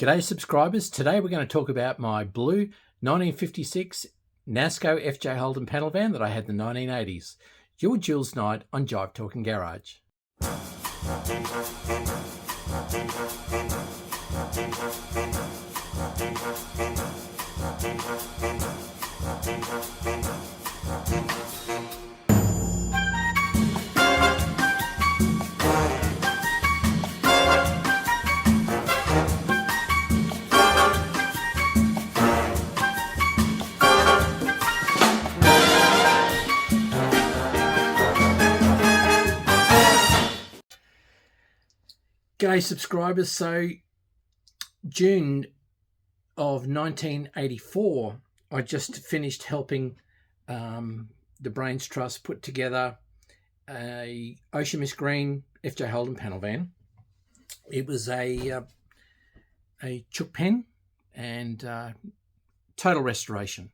G'day subscribers. Today we're going to talk about my blue 1956 Nasco FJ Holden panel van that I had in the 1980s. Your Jules Night on Jive Talking Garage. G'day subscribers. So June of 1984, I just finished helping the Brains Trust put together a Ocean Mist Green FJ Holden panel van. It was a chook pen and total restoration.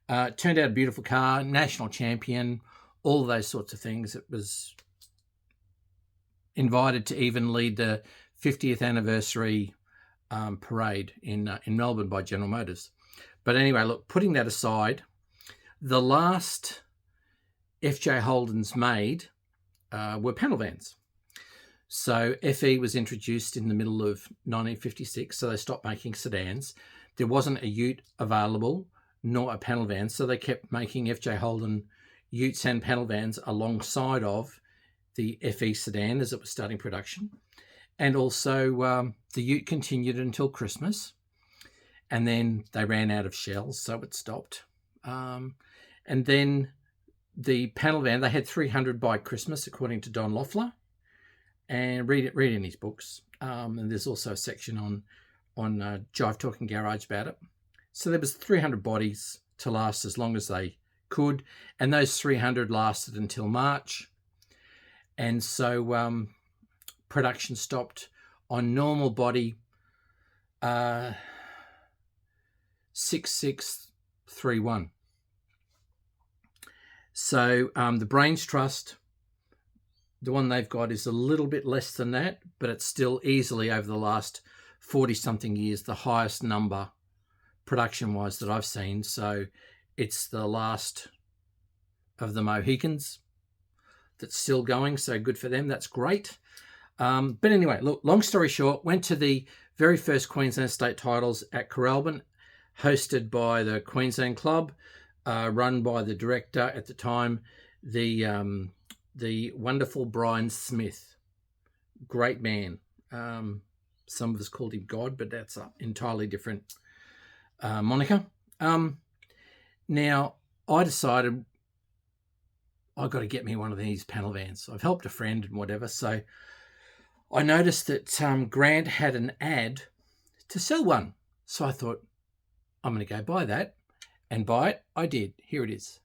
It turned out a beautiful car, national champion, all those sorts of things. It was invited to even lead the 50th anniversary parade in Melbourne by General Motors. But anyway, look, putting that aside, the last FJ Holdens made were panel vans. So FE was introduced in the middle of 1956, so they stopped making sedans. There wasn't a ute available, nor a panel van, so they kept making FJ Holden utes and panel vans alongside of the FE sedan as it was starting production. And also the ute continued until Christmas, and then they ran out of shells, so it stopped. And then the panel van, they had 300 by Christmas, according to Don Loeffler, and read in his books. And there's also a section on Jive Talking Garage about it. So there was 300 bodies to last as long as they could, and those 300 lasted until March. And so production stopped on normal body 6631. So the Brains Trust, the one they've got is a little bit less than that, but it's still easily over the last 40-something years the highest number production-wise that I've seen. So it's the last of the Mohicans that's still going, so good for them. That's great. But anyway, look, long story short, went to the very first Queensland State Titles at Coralbin, hosted by the Queensland Club, run by the director at the time, the wonderful Brian Smith. Great man. Some of us called him God, but that's an entirely different moniker. Now, I decided I've got to get me one of these panel vans. I've helped a friend and whatever. So I noticed that Grant had an ad to sell one. So I thought, I'm going to go buy that. And buy it, I did. Here it is.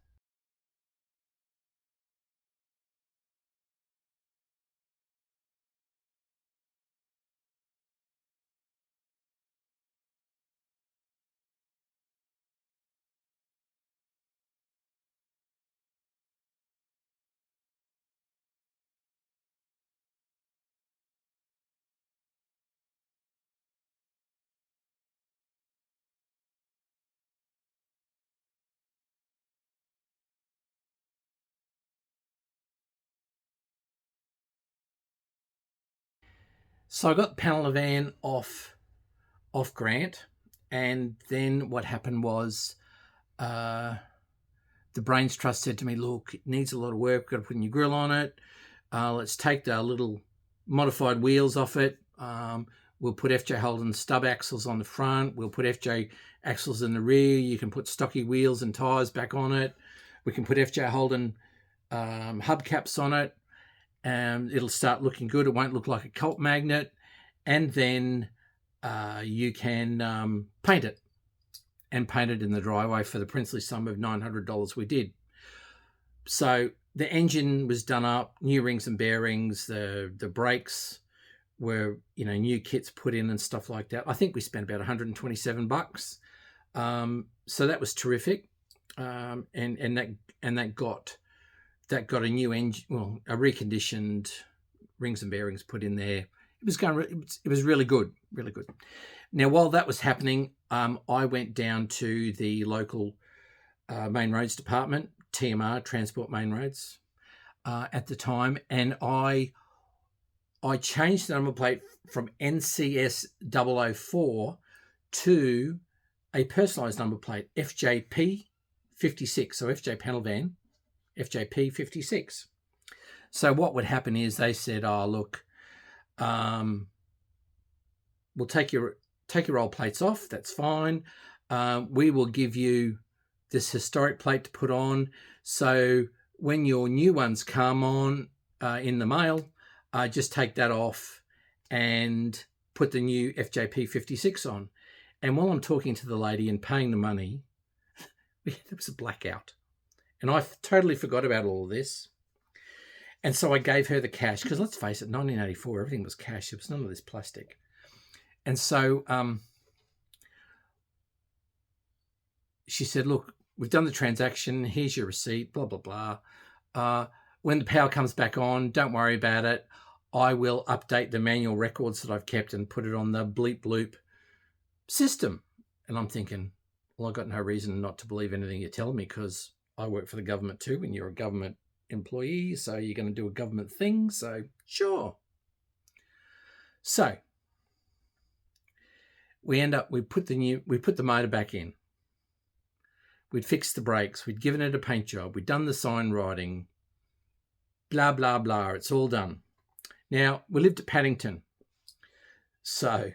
So I got the panel van off Grant, and then what happened was the Brains Trust said to me, look, it needs a lot of work, we've got to put a new grill on it. Let's take the little modified wheels off it. We'll put FJ Holden stub axles on the front. We'll put FJ axles in the rear. You can put stocky wheels and tyres back on it. We can put FJ Holden hubcaps on it. It'll start looking good. It won't look like a cult magnet. And then you can paint it, and paint it in the driveway for the princely sum of $900 we did. So the engine was done up, new rings and bearings, the brakes were, new kits put in and stuff like that. I think we spent about $127. So that was terrific. And that got a new engine, a reconditioned rings and bearings put in there. It was really good. really good. Now, while that was happening, I went down to the local main roads department, TMR, Transport Main Roads, at the time, and I changed the number plate from NCS 004 to a personalised number plate, FJP 56, so FJ panel van, FJP 56. So what would happen is they said, "Oh, look, we'll take your old plates off. That's fine. We will give you this historic plate to put on. So when your new ones come on in the mail, just take that off and put the new FJP 56 on." And while I'm talking to the lady and paying the money, there was a blackout. And I totally forgot about all of this. And so I gave her the cash, because let's face it, 1984, everything was cash. There was none of this plastic. And so she said, "Look, we've done the transaction. Here's your receipt, blah, blah, blah. When the power comes back on, don't worry about it. I will update the manual records that I've kept and put it on the bleep bloop system." And I'm thinking, well, I've got no reason not to believe anything you're telling me, because I work for the government too, and you're a government employee, so you're going to do a government thing, so sure. So we put the motor back in. We'd fixed the brakes, we'd given it a paint job, we'd done the sign writing, blah, blah, blah, it's all done. Now, we lived at Paddington, so,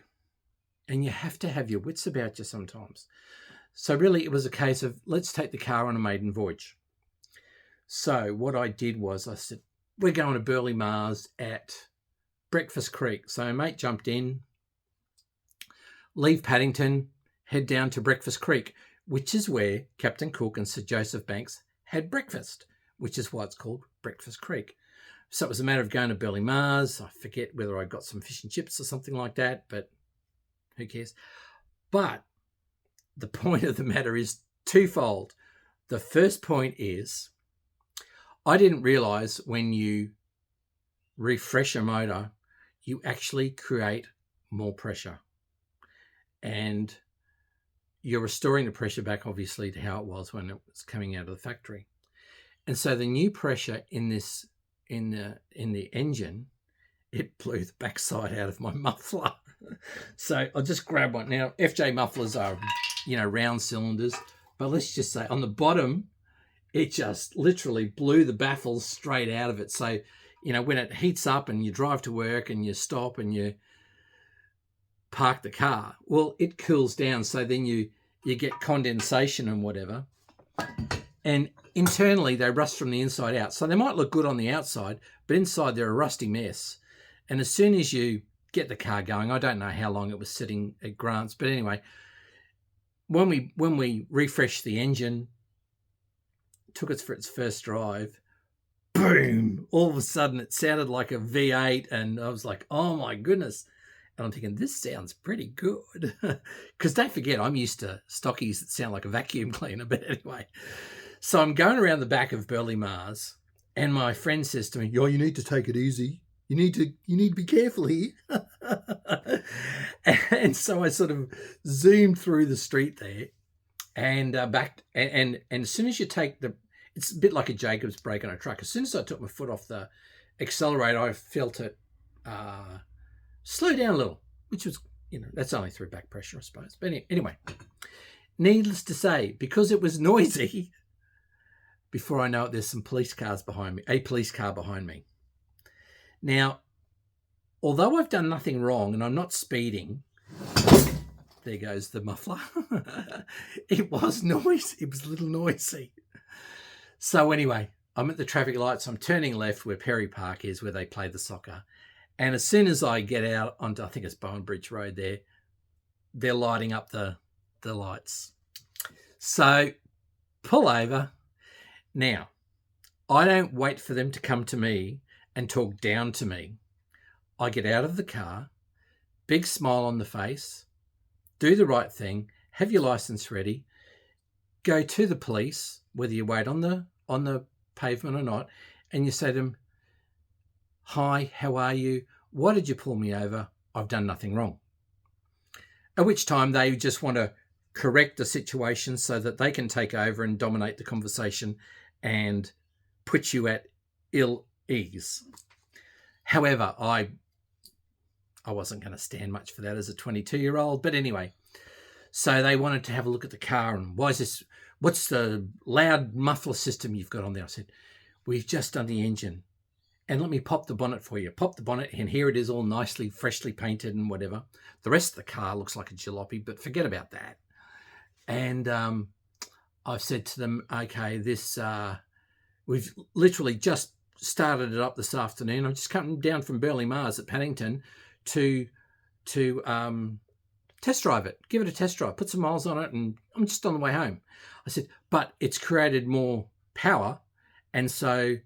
and you have to have your wits about you sometimes. So really it was a case of, let's take the car on a maiden voyage. So what I did was I said, we're going to Burley Mars at Breakfast Creek. So mate jumped in, leave Paddington, head down to Breakfast Creek, which is where Captain Cook and Sir Joseph Banks had breakfast, which is why it's called Breakfast Creek. So it was a matter of going to Burley Mars. I forget whether I got some fish and chips or something like that, but who cares? But the point of the matter is twofold. The first point is, I didn't realise when you refresh a motor, you actually create more pressure. And you're restoring the pressure back, obviously, to how it was when it was coming out of the factory. And so the new pressure in the engine, it blew the backside out of my muffler. So I'll just grab one. Now, FJ mufflers are, round cylinders, but let's just say on the bottom, it just literally blew the baffles straight out of it. So, when it heats up and you drive to work and you stop and you park the car, well, it cools down. So then you get condensation and whatever. And internally, they rust from the inside out. So they might look good on the outside, but inside they're a rusty mess. And as soon as you get the car going, I don't know how long it was sitting at Grant's, but anyway, when we refreshed the engine, took it for its first drive, boom, all of a sudden it sounded like a V8, and I was like, oh my goodness. And I'm thinking, this sounds pretty good. Because don't forget, I'm used to stockies that sound like a vacuum cleaner, but anyway. So I'm going around the back of Burley Mars, and my friend says to me, "Yo, you need to take it easy. You need to be careful here." And so I sort of zoomed through the street there and back. And as soon as you take it's a bit like a Jacobs brake on a truck. As soon as I took my foot off the accelerator, I felt it slow down a little, which was, that's only through back pressure, I suppose. But anyway, needless to say, because it was noisy, before I know it, there's a police car behind me. Now, although I've done nothing wrong and I'm not speeding, there goes the muffler. It was noisy. It was a little noisy. So anyway, I'm at the traffic lights. I'm turning left where Perry Park is, where they play the soccer. And as soon as I get out onto, I think it's Bowen Bridge Road there, they're lighting up the lights. So pull over. Now, I don't wait for them to come to me and talk down to me. I get out of the car, big smile on the face, do the right thing, have your license ready, go to the police, whether you wait on the pavement or not, and you say to them, "Hi, how are you? Why did you pull me over? I've done nothing wrong." At which time they just want to correct the situation so that they can take over and dominate the conversation and put you at ill ease. However, I wasn't going to stand much for that as a 22-year-old. But anyway, so they wanted to have a look at the car and what's the loud muffler system you've got on there? I said, we've just done the engine. And let me pop the bonnet for you. Pop the bonnet, and here it is all nicely, freshly painted and whatever. The rest of the car looks like a jalopy, but forget about that. And I've said to them, okay, we've literally just started it up this afternoon. I'm just coming down from Burley Mars at Paddington to test drive it, give it a test drive, put some miles on it, and I'm just on the way home. I said, but it's created more power, and so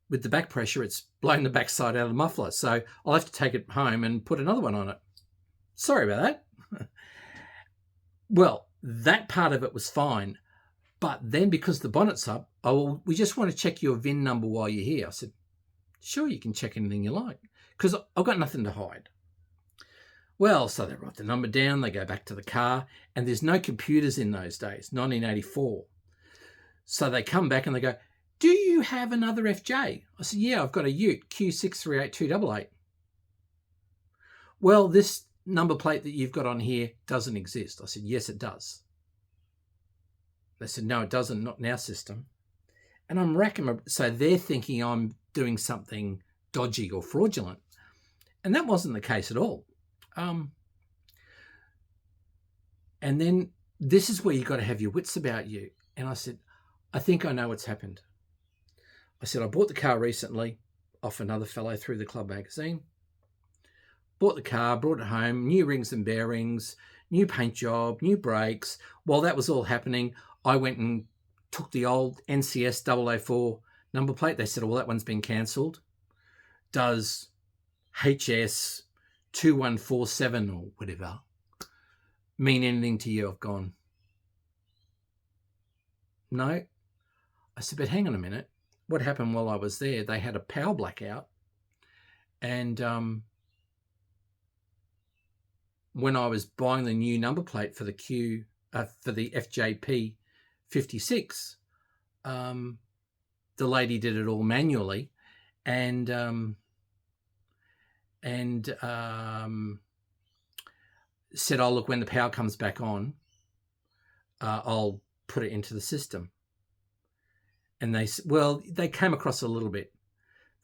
with the back pressure, it's blown the backside out of the muffler. So I'll have to take it home and put another one on it. Sorry about that. Well, that part of it was fine. But then because the bonnet's up, we just want to check your VIN number while you're here. I said, sure, you can check anything you like because I've got nothing to hide. Well, so they write the number down, they go back to the car, and there's no computers in those days, 1984. So they come back and they go, do you have another FJ? I said, yeah, I've got a Ute, Q638288. Well, this number plate that you've got on here doesn't exist. I said, yes, it does. They said, no, it doesn't, not in our system. And I'm racking so they're thinking I'm doing something dodgy or fraudulent. And that wasn't the case at all. And then this is where you've got to have your wits about you. And I said, I think I know what's happened. I said, I bought the car recently off another fellow through the club magazine. Bought the car, brought it home, new rings and bearings, new paint job, new brakes. While that was all happening, I went and took the old NCS 004 number plate. They said, well, that one's been cancelled. Does HS 2147 or whatever mean anything to you? I've gone, no. I said, but hang on a minute. What happened while I was there? They had a power blackout, and when I was buying the new number plate for the for the FJP 56, the lady did it all manually, and said, "Oh, look, when the power comes back on, I'll put it into the system." And they came across a little bit.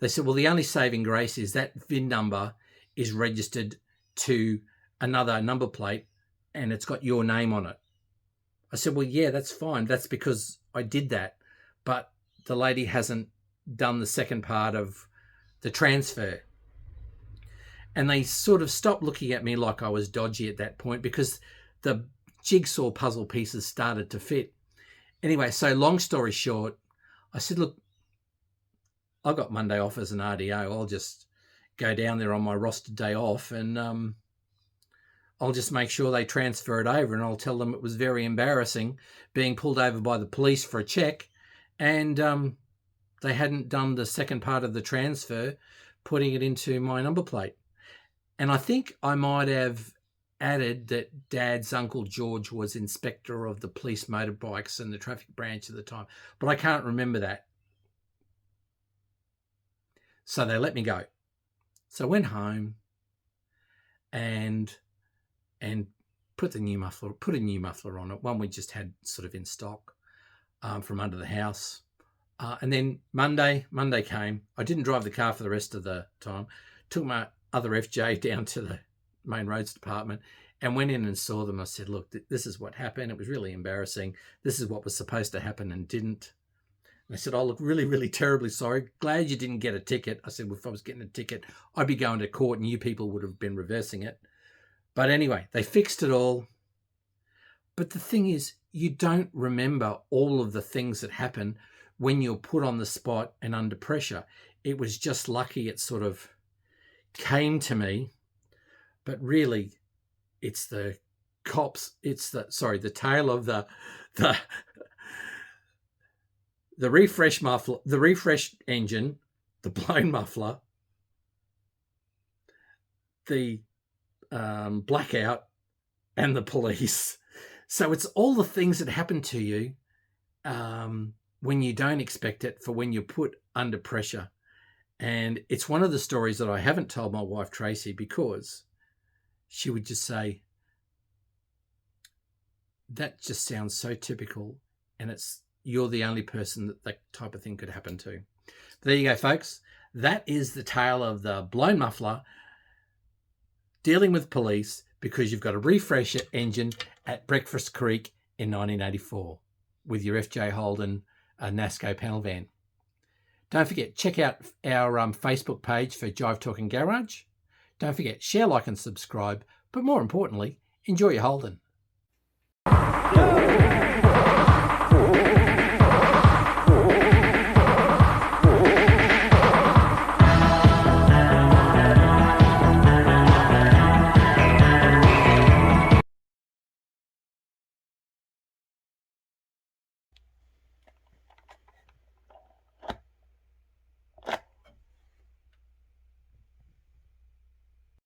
They said, well, the only saving grace is that VIN number is registered to another number plate and it's got your name on it. I said, well, yeah, that's fine. That's because I did that. But the lady hasn't done the second part of the transfer. And they sort of stopped looking at me like I was dodgy at that point because the jigsaw puzzle pieces started to fit. Anyway, so long story short, I said, look, I got Monday off as an RDO. I'll just go down there on my rostered day off and I'll just make sure they transfer it over, and I'll tell them it was very embarrassing being pulled over by the police for a check and they hadn't done the second part of the transfer, putting it into my number plate. And I think I might have added that Dad's Uncle George was inspector of the police motorbikes and the traffic branch at the time, but I can't remember that. So they let me go. So I went home and put a new muffler on it, one we just had sort of in stock from under the house. And then Monday came. I didn't drive the car for the rest of the time. Took my other FJ down to the main roads department and went in and saw them. I said, look, this is what happened. It was really embarrassing. This is what was supposed to happen and didn't. And they said, oh, look, really, really terribly sorry. Glad you didn't get a ticket. I said, well, if I was getting a ticket, I'd be going to court and you people would have been reversing it. But anyway, they fixed it all. But the thing is, you don't remember all of the things that happen when you're put on the spot and under pressure. It was just lucky it sort of came to me. But really, it's the cops. It's the tale of the refresh muffler, the refresh engine, the blown muffler, the blackout, and the police. So it's all the things that happen to you when you don't expect it, for when you're put under pressure. And it's one of the stories that I haven't told my wife, Tracy, because she would just say, that just sounds so typical, and you're the only person that type of thing could happen to. There you go, folks. That is the tale of the blown muffler dealing with police because you've got a refresher engine at Breakfast Creek in 1984 with your FJ Holden Nasco panel van. Don't forget, check out our Facebook page for Jive Talking Garage. Don't forget, share, like, and subscribe. But more importantly, enjoy your Holden.